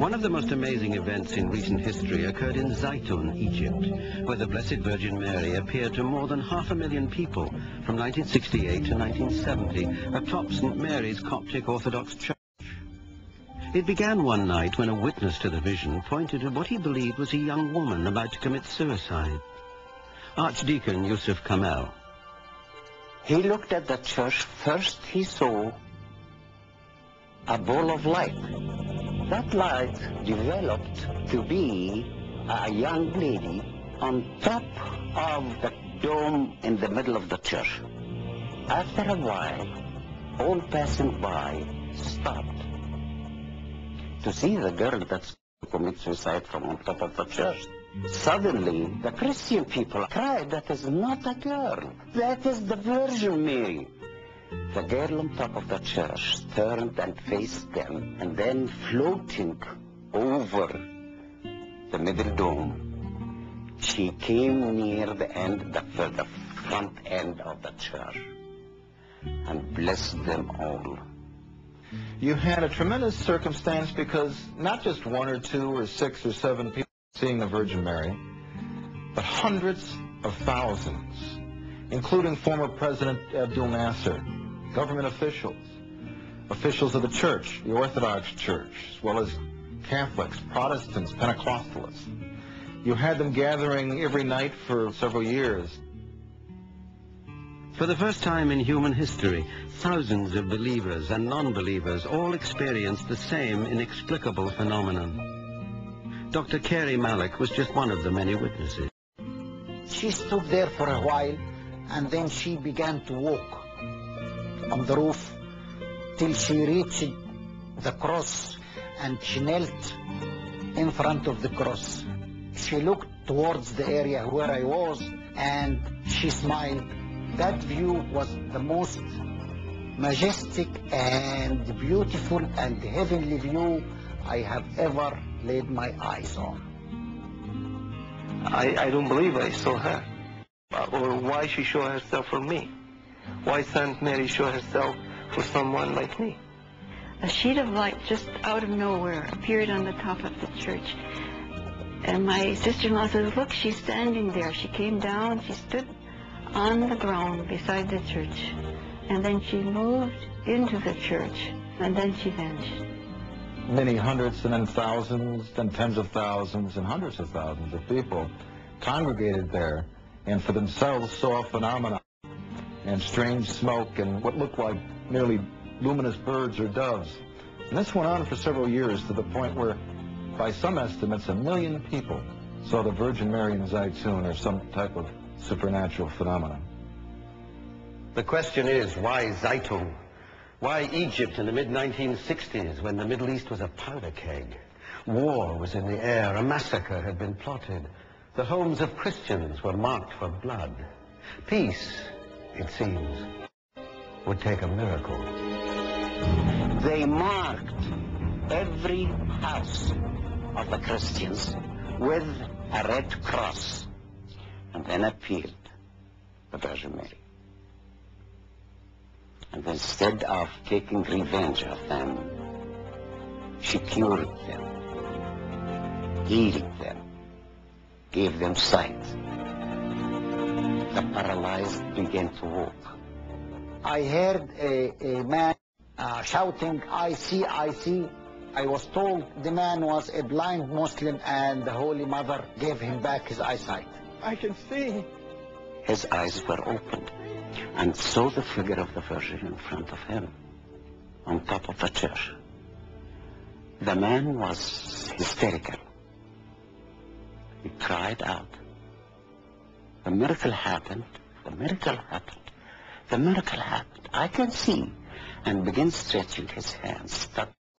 One of the most amazing events in recent history occurred in Zeitun, Egypt, where the Blessed Virgin Mary appeared to more than 500,000 people from 1968 to 1970 atop St. Mary's Coptic Orthodox Church. It began one night when a witness to the vision pointed at what he believed was a young woman about to commit suicide. Archdeacon Yusuf Kamel. He looked at the church. First he saw a ball of light. That light developed to be a young lady on top of the dome in the middle of the church. After a while, all passing by stopped to see the girl that's committed suicide from on top of the church. Suddenly, the Christian people cried, "That is not a girl, that is the Virgin Mary." The girl on top of the church turned and faced them, and then floating over the middle dome, she came near the end, the front end of the church, and blessed them all. You had a tremendous circumstance because not just one or two or six or seven people seeing the Virgin Mary, but hundreds of thousands, including former President Abdul Nasser, government officials, officials of the church, the Orthodox Church, as well as Catholics, Protestants, Pentecostalists. You had them gathering every night for several years. For the first time in human history, thousands of believers and non-believers all experienced the same inexplicable phenomenon. Dr. Carey Malik was just one of the many witnesses. She stood there for a while, and then she began to walk on the roof till she reached the cross, and she knelt in front of the cross. She looked towards the area where I was, and she smiled. That view was the most majestic and beautiful and heavenly view I have ever laid my eyes on. I don't believe I saw her, or why she showed herself for me. Why Saint Mary show herself for someone like me? A sheet of light just out of nowhere appeared on the top of the church. And my sister-in-law says, "Look, she's standing there." She came down, she stood on the ground beside the church. And then she moved into the church, and then she vanished. Many hundreds and then thousands, then tens of thousands and hundreds of thousands of people congregated there and for themselves saw phenomena and strange smoke and what looked like nearly luminous birds or doves. And this went on for several years to the point where, by some estimates, 1 million people saw the Virgin Mary in Zeitun or some type of supernatural phenomenon. The question is, why Zeitun? Why Egypt in the mid-1960s when the Middle East was a powder keg? War was in the air, a massacre had been plotted. The homes of Christians were marked for blood. Peace, it seems, would take a miracle. They marked every house of the Christians with a red cross, and then appeared the Virgin Mary. And instead of taking revenge of them, she cured them, healed them, gave them sight. The paralyzed began to walk. I heard a man shouting, "I see, I see." I was told the man was a blind Muslim and the Holy Mother gave him back his eyesight. I can see. His eyes were opened and saw the figure of the Virgin in front of him on top of the church. The man was hysterical. He cried out. The miracle happened. The miracle happened. The miracle happened. I can see. And began stretching his hands.